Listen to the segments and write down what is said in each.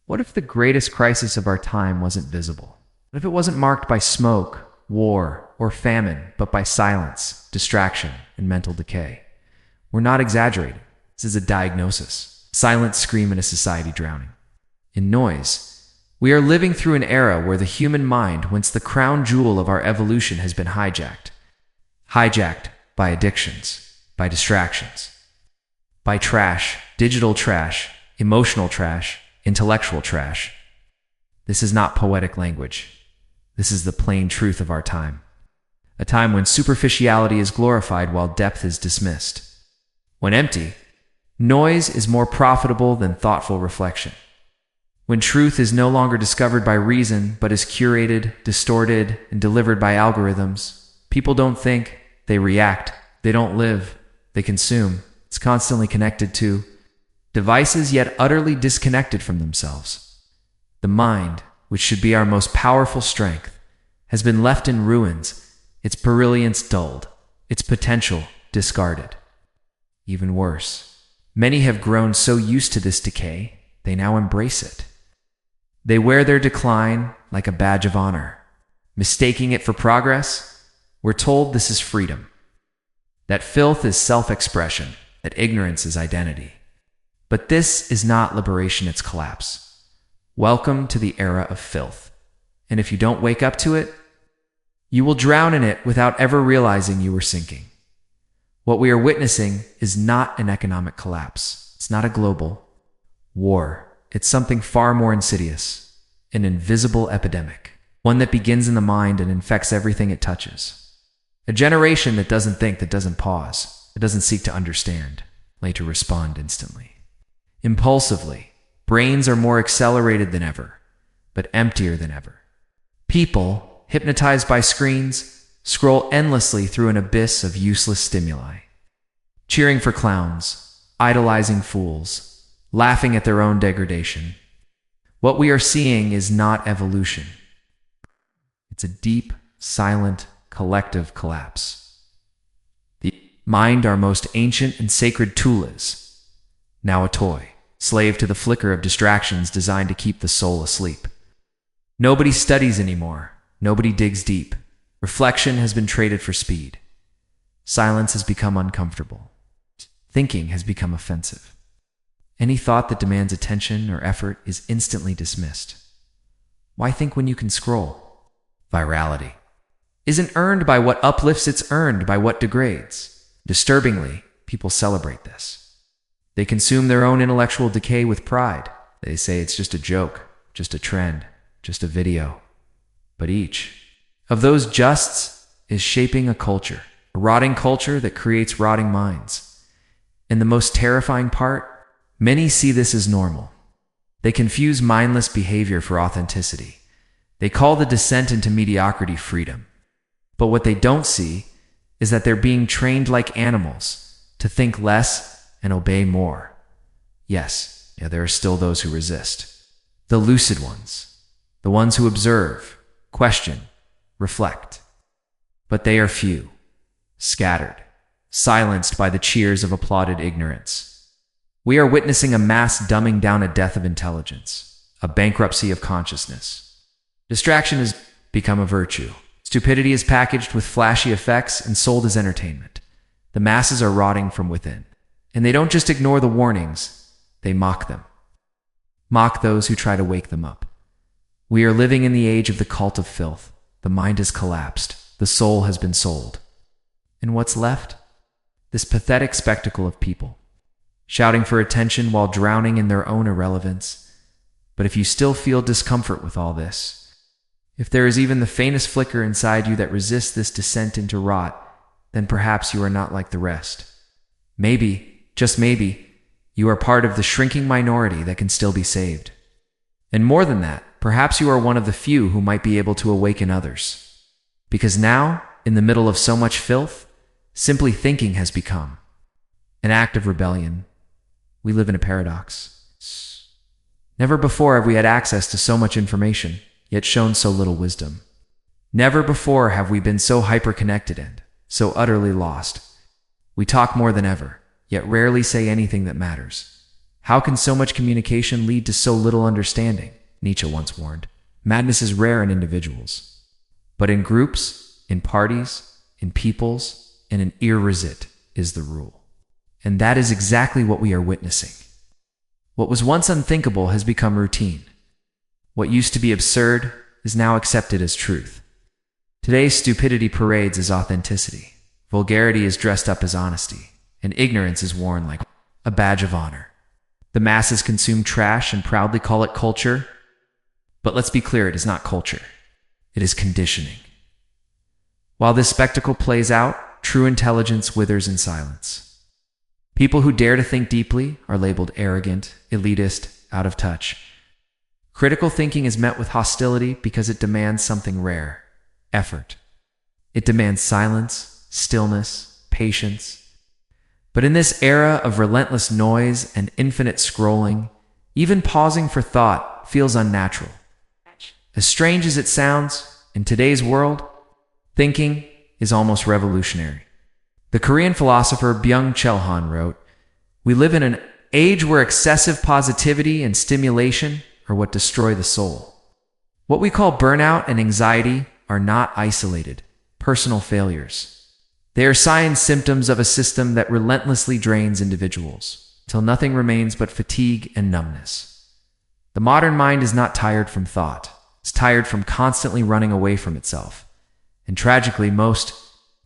What if the greatest crisis of our time wasn't visible? What if it wasn't marked by smoke, war, or famine, but by silence, distraction, and mental decay? We're not exaggerating. This is a diagnosis. Silent scream in a society drowning in noise. We are living through an era where the human mind, once the crown jewel of our evolution, has been hijacked. Hijacked by addictions, by distractions, by trash, digital trash, emotional trash, intellectual trash. This is not poetic language. This is the plain truth of our time. A time when superficiality is glorified while depth is dismissed. When empty, noise is more profitable than thoughtful reflection. When truth is no longer discovered by reason, but is curated, distorted, and delivered by algorithms, people don't think, they react, they don't live, they consume. It's constantly connected to devices yet utterly disconnected from themselves. The mind, which should be our most powerful strength, has been left in ruins, its brilliance dulled, its potential discarded. Even worse, many have grown so used to this decay, they now embrace it. They wear their decline like a badge of honor. Mistaking it for progress, we're told this is freedom. That filth is self-expression, that ignorance is identity. But this is not liberation, it's collapse. Welcome to the era of filth. And if you don't wake up to it, you will drown in it without ever realizing you were sinking. What we are witnessing is not an economic collapse. It's not a global war. It's something far more insidious, an invisible epidemic, one that begins in the mind and infects everything it touches. A generation that doesn't think, that doesn't pause, that doesn't seek to understand, only to respond instantly. Impulsively, brains are more accelerated than ever, but emptier than ever. People, hypnotized by screens, scroll endlessly through an abyss of useless stimuli, cheering for clowns, idolizing fools, laughing at their own degradation. What we are seeing is not evolution. It's a deep, silent, collective collapse. The mind, our most ancient and sacred tool, is now a toy, slave to the flicker of distractions designed to keep the soul asleep. Nobody studies anymore. Nobody digs deep. Reflection has been traded for speed. Silence has become uncomfortable. Thinking has become offensive. Any thought that demands attention or effort is instantly dismissed. Why think when you can scroll? Virality isn't earned by what uplifts, it's earned by what degrades. Disturbingly, people celebrate this. They consume their own intellectual decay with pride. They say it's just a joke, just a trend, just a video. But each of those justs is shaping a culture, a rotting culture that creates rotting minds. And the most terrifying part, many see this as normal. They confuse mindless behavior for authenticity. They call the descent into mediocrity freedom. But what they don't see is that they're being trained like animals to think less and obey more. Yes, there are still those who resist. The lucid ones, the ones who observe, question, reflect. But they are few, scattered, silenced by the cheers of applauded ignorance. We are witnessing a mass dumbing down, a death of intelligence, a bankruptcy of consciousness. Distraction has become a virtue. Stupidity is packaged with flashy effects and sold as entertainment. The masses are rotting from within. And they don't just ignore the warnings, they mock them. Mock those who try to wake them up. We are living in the age of the cult of filth. The mind has collapsed. The soul has been sold. And what's left? This pathetic spectacle of people, shouting for attention while drowning in their own irrelevance. But if you still feel discomfort with all this, if there is even the faintest flicker inside you that resists this descent into rot, then perhaps you are not like the rest. Maybe, just maybe, you are part of the shrinking minority that can still be saved. And more than that, perhaps you are one of the few who might be able to awaken others. Because now, in the middle of so much filth, simply thinking has become an act of rebellion. We live in a paradox. Never before have we had access to so much information, yet shown so little wisdom. Never before have we been so hyper-connected and so utterly lost. We talk more than ever, yet rarely say anything that matters. How can so much communication lead to so little understanding? Nietzsche once warned. Madness is rare in individuals, but in groups, in parties, in peoples, and in irresit is the rule. And that is exactly what we are witnessing. What was once unthinkable has become routine. What used to be absurd is now accepted as truth. Today's stupidity parades as authenticity. Vulgarity is dressed up as honesty, and ignorance is worn like a badge of honor. The masses consume trash and proudly call it culture, but let's be clear, it is not culture. It is conditioning. While this spectacle plays out, true intelligence withers in silence. People who dare to think deeply are labeled arrogant, elitist, out of touch. Critical thinking is met with hostility because it demands something rare: effort. It demands silence, stillness, patience. But in this era of relentless noise and infinite scrolling, even pausing for thought feels unnatural. As strange as it sounds, in today's world, thinking is almost revolutionary. The Korean philosopher Byung-Chul Han wrote, "We live in an age where excessive positivity and stimulation are what destroy the soul." What we call burnout and anxiety are not isolated, personal failures. They are signs, symptoms of a system that relentlessly drains individuals, till nothing remains but fatigue and numbness. The modern mind is not tired from thought. It's tired from constantly running away from itself. And tragically, most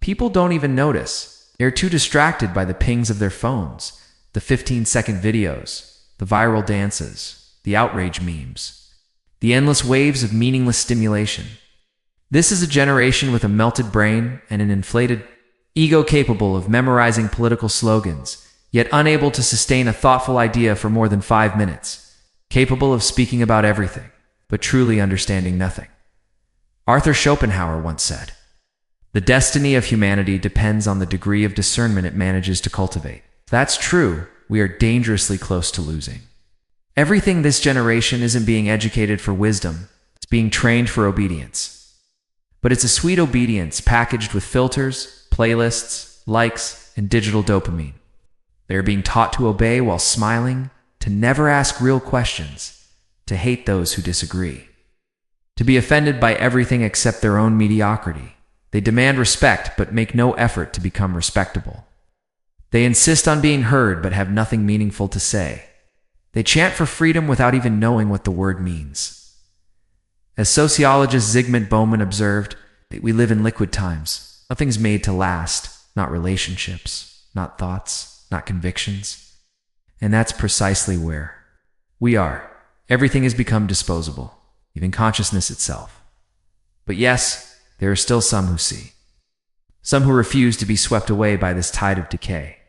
people don't even notice. They're too distracted by the pings of their phones, the 15-second videos, the viral dances, the outrage memes, the endless waves of meaningless stimulation. This is a generation with a melted brain and an inflated ego capable of memorizing political slogans, yet unable to sustain a thoughtful idea for more than 5 minutes, capable of speaking about everything, but truly understanding nothing. Arthur Schopenhauer once said, "The destiny of humanity depends on the degree of discernment it manages to cultivate." If that's true, we are dangerously close to losing. Everything this generation isn't being educated for wisdom, it's being trained for obedience. But it's a sweet obedience packaged with filters, playlists, likes, and digital dopamine. They are being taught to obey while smiling, to never ask real questions, to hate those who disagree, to be offended by everything except their own mediocrity. They demand respect but make no effort to become respectable. They insist on being heard but have nothing meaningful to say. They chant for freedom without even knowing what the word means. As sociologist Zygmunt Bauman observed, we live in liquid times. Nothing's made to last, not relationships, not thoughts, not convictions. And that's precisely where we are. Everything has become disposable, even consciousness itself. But yes, there are still some who see. Some who refuse to be swept away by this tide of decay.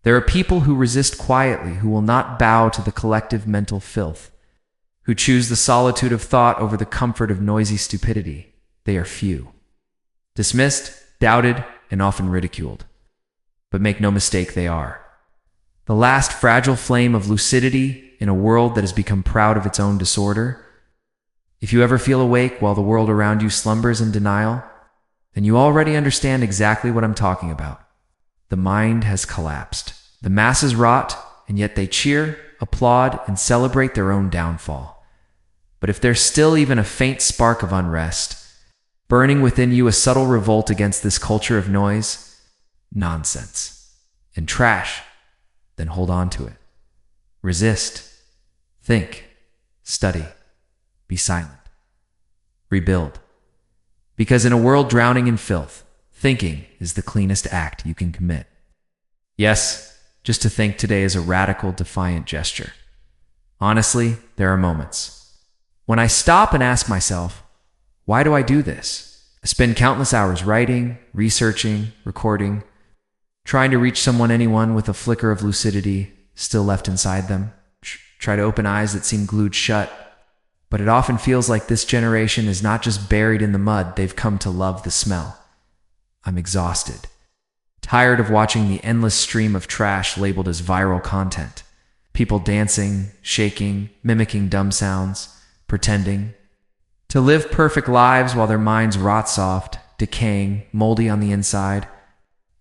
There are people who resist quietly, who will not bow to the collective mental filth, who choose the solitude of thought over the comfort of noisy stupidity. They are few. Dismissed, doubted, and often ridiculed. But make no mistake, they are the last fragile flame of lucidity in a world that has become proud of its own disorder. If you ever feel awake while the world around you slumbers in denial, then you already understand exactly what I'm talking about. The mind has collapsed. The masses rot, and yet they cheer, applaud, and celebrate their own downfall. But if there's still even a faint spark of unrest, burning within you, a subtle revolt against this culture of noise, nonsense, and trash, then hold on to it. Resist. Think. Study. Be silent. Rebuild. Because in a world drowning in filth, thinking is the cleanest act you can commit. Yes, just to think today is a radical, defiant gesture. Honestly, there are moments when I stop and ask myself, why do I do this? I spend countless hours writing, researching, recording, trying to reach someone, anyone with a flicker of lucidity still left inside them. Try to open eyes that seem glued shut. But it often feels like this generation is not just buried in the mud, they've come to love the smell. I'm exhausted, tired of watching the endless stream of trash labeled as viral content. People dancing, shaking, mimicking dumb sounds, pretending to live perfect lives while their minds rot soft, decaying, moldy on the inside.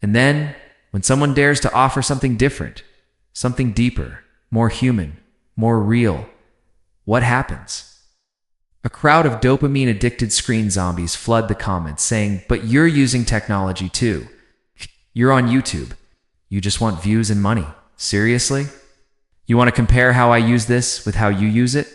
And then, when someone dares to offer something different, something deeper, more human, more real, what happens? A crowd of dopamine-addicted screen zombies flood the comments saying, "But you're using technology too. You're on YouTube. You just want views and money. Seriously? You want to compare how I use this with how you use it?"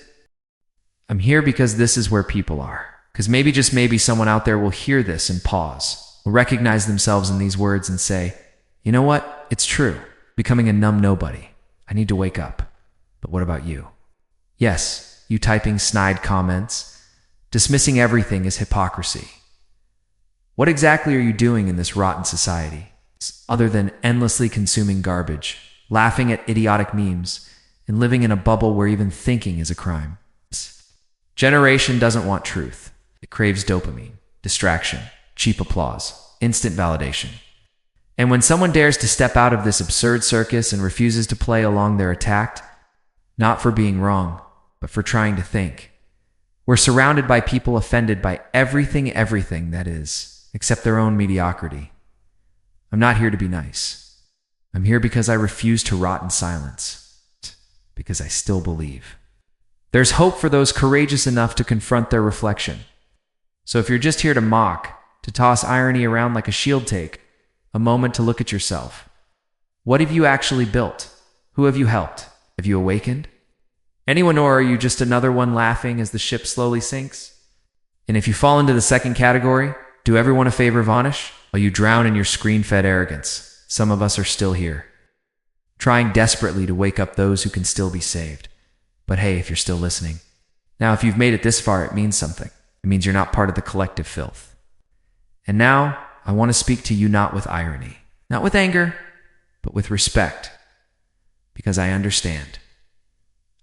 I'm here because this is where people are. Because maybe, just maybe, someone out there will hear this and pause, will recognize themselves in these words and say, "You know what? It's true. Becoming a numb nobody. I need to wake up." But what about you? Yes, you typing snide comments, dismissing everything as hypocrisy. What exactly are you doing in this rotten society, other than endlessly consuming garbage, laughing at idiotic memes, and living in a bubble where even thinking is a crime? Generation doesn't want truth. It craves dopamine, distraction, cheap applause, instant validation. And when someone dares to step out of this absurd circus and refuses to play along, they're attacked, not for being wrong, but for trying to think. We're surrounded by people offended by everything that is, except their own mediocrity. I'm not here to be nice. I'm here because I refuse to rot in silence, because I still believe. There's hope for those courageous enough to confront their reflection. So if you're just here to mock, to toss irony around like a shield, take a moment to look at yourself. What have you actually built? Who have you helped? Have you awakened? Anyone, or are you just another one laughing as the ship slowly sinks? And if you fall into the second category, do everyone a favor, vanish, while you drown in your screen-fed arrogance. Some of us are still here, trying desperately to wake up those who can still be saved. But hey, if you're still listening. Now, if you've made it this far, it means something. It means you're not part of the collective filth. And now, I want to speak to you not with irony, not with anger, but with respect. Because I understand.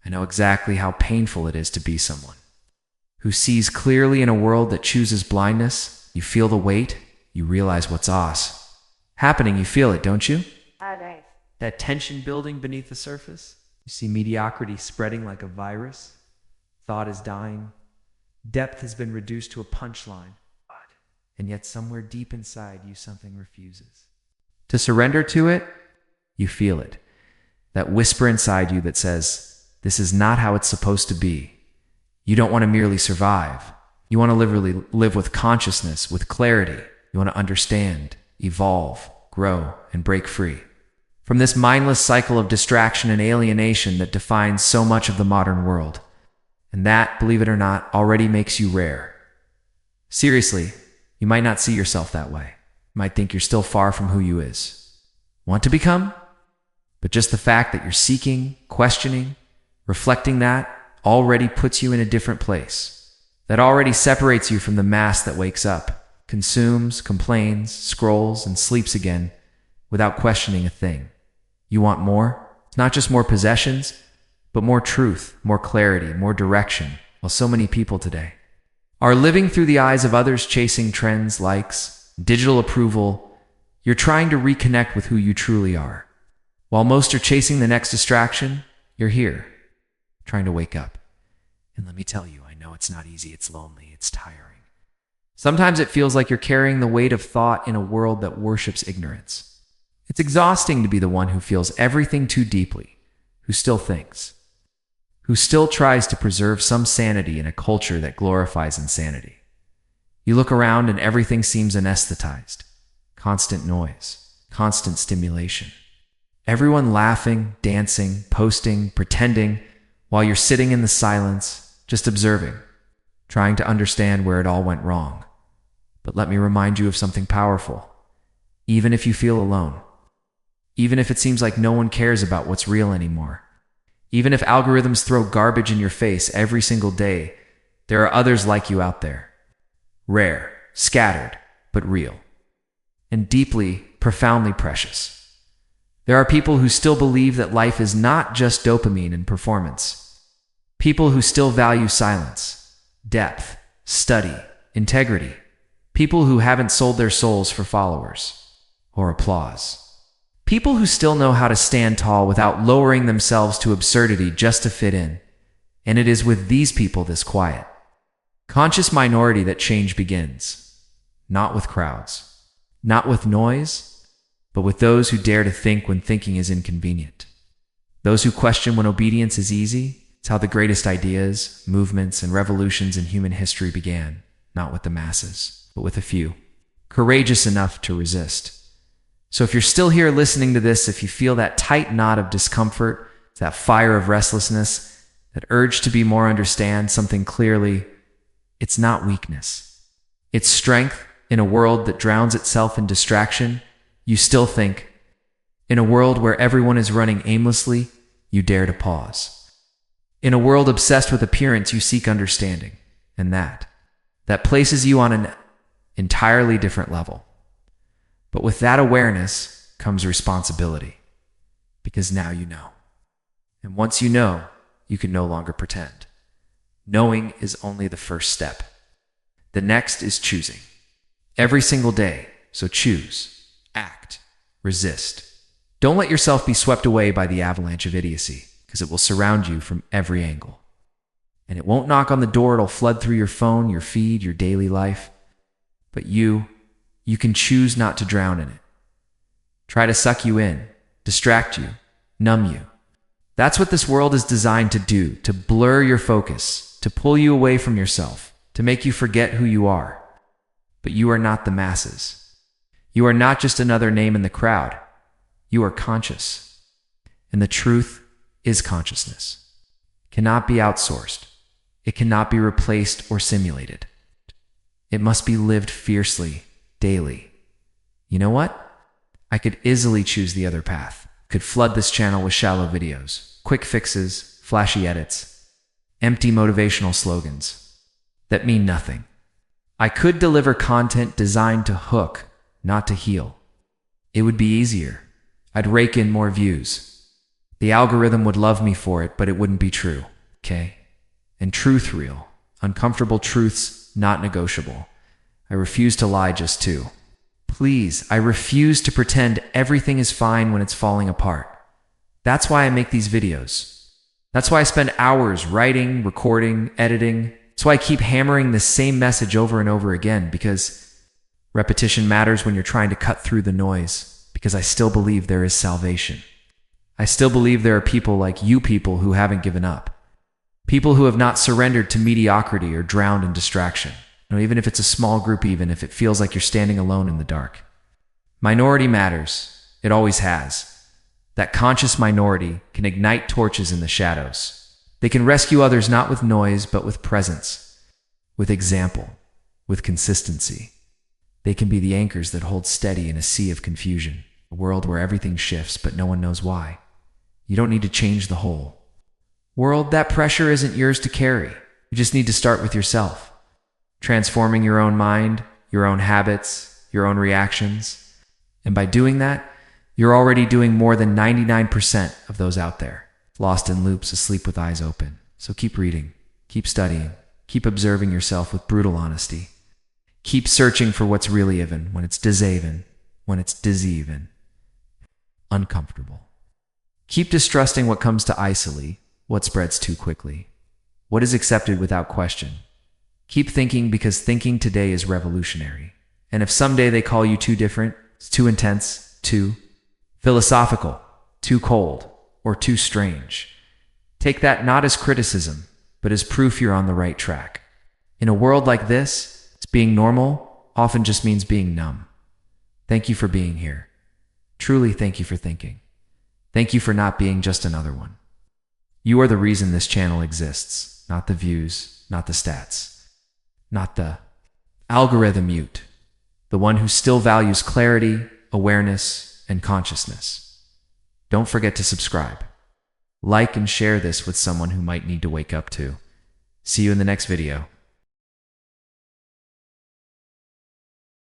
I know exactly how painful it is to be someone who sees clearly in a world that chooses blindness. You feel the weight, you realize what's happening, you feel it, don't you? Nice. That tension building beneath the surface. You see mediocrity spreading like a virus. Thought is dying. Depth has been reduced to a punchline. And yet somewhere deep inside you, something refuses to surrender to it. You feel it. That whisper inside you that says, this is not how it's supposed to be. You don't want to merely survive. You want to literally live with consciousness, with clarity. You want to understand, evolve, grow, and break free from this mindless cycle of distraction and alienation that defines so much of the modern world. And that, believe it or not, already makes you rare. Seriously, you might not see yourself that way. You might think you're still far from who you is. Want to become? But just the fact that you're seeking, questioning, reflecting, that already puts you in a different place. That already separates you from the mass that wakes up, consumes, complains, scrolls, and sleeps again without questioning a thing. You want more? Not just more possessions, but more truth, more clarity, more direction. While so many people today are living through the eyes of others, chasing trends, likes, digital approval, you're trying to reconnect with who you truly are. While most are chasing the next distraction, you're here, trying to wake up. And let me tell you, I know it's not easy, it's lonely, it's tiring. Sometimes it feels like you're carrying the weight of thought in a world that worships ignorance. It's exhausting to be the one who feels everything too deeply, who still thinks, who still tries to preserve some sanity in a culture that glorifies insanity. You look around and everything seems anesthetized. Constant noise, constant stimulation. Everyone laughing, dancing, posting, pretending, while you're sitting in the silence, just observing, trying to understand where it all went wrong. But let me remind you of something powerful. Even if you feel alone, even if it seems like no one cares about what's real anymore, even if algorithms throw garbage in your face every single day, there are others like you out there. Rare, scattered, but real. And deeply, profoundly precious. There are people who still believe that life is not just dopamine and performance. People who still value silence, depth, study, integrity. People who haven't sold their souls for followers or applause. People who still know how to stand tall without lowering themselves to absurdity just to fit in. And it is with these people, this quiet, conscious minority, that change begins. Not with crowds, not with noise, but with those who dare to think when thinking is inconvenient. Those who question when obedience is easy, it's how the greatest ideas, movements, and revolutions in human history began, not with the masses, but with a few, courageous enough to resist. So if you're still here listening to this, if you feel that tight knot of discomfort, that fire of restlessness, that urge to be more, understand something clearly, it's not weakness. It's strength. In a world that drowns itself in distraction, you still think. In a world where everyone is running aimlessly, you dare to pause. In a world obsessed with appearance, you seek understanding. And that places you on an entirely different level. But with that awareness comes responsibility. Because now you know. And once you know, you can no longer pretend. Knowing is only the first step. The next is choosing. Every single day, so choose, act, resist. Don't let yourself be swept away by the avalanche of idiocy, because it will surround you from every angle. And it won't knock on the door, it'll flood through your phone, your feed, your daily life. But you can choose not to drown in it. Try to suck you in, distract you, numb you. That's what this world is designed to do, to blur your focus, to pull you away from yourself, to make you forget who you are. But you are not the masses. You are not just another name in the crowd. You are conscious. And the truth is consciousness. It cannot be outsourced. It cannot be replaced or simulated. It must be lived fiercely, daily. You know what? I could easily choose the other path. Could flood this channel with shallow videos, quick fixes, flashy edits, empty motivational slogans that mean nothing. I could deliver content designed to hook, not to heal. It would be easier. I'd rake in more views. The algorithm would love me for it, but it wouldn't be true, okay? And truth real. Uncomfortable truths not negotiable. I refuse to lie just to. Please, I refuse to pretend everything is fine when it's falling apart. That's why I make these videos. That's why I spend hours writing, recording, editing. That's why I keep hammering the same message over and over again, because repetition matters when you're trying to cut through the noise, because I still believe there is salvation. I still believe there are people like you people who haven't given up. People who have not surrendered to mediocrity or drowned in distraction. Even if it's a small group, even if it feels like you're standing alone in the dark. Minority matters. It always has. That conscious minority can ignite torches in the shadows. They can rescue others not with noise, but with presence, with example, with consistency. They can be the anchors that hold steady in a sea of confusion, a world where everything shifts, but no one knows why. You don't need to change the whole world. That pressure isn't yours to carry. You just need to start with yourself. Transforming your own mind, your own habits, your own reactions. And by doing that, you're already doing more than 99% of those out there, lost in loops, asleep with eyes open. So keep reading, keep studying, keep observing yourself with brutal honesty. Keep searching for what's really even, when it's disaven, when it's diseven, uncomfortable. Keep distrusting what comes to icily, what spreads too quickly, what is accepted without question. Keep thinking, because thinking today is revolutionary. And if someday they call you too different, too intense, too philosophical, too cold, or too strange, take that not as criticism, but as proof you're on the right track. In a world like this, being normal often just means being numb. Thank you for being here. Truly, thank you for thinking. Thank you for not being just another one. You are the reason this channel exists, not the views, not the stats. Not the algorithm mute, the one who still values clarity, awareness, and consciousness. Don't forget to subscribe. Like and share this with someone who might need to wake up too. See you in the next video.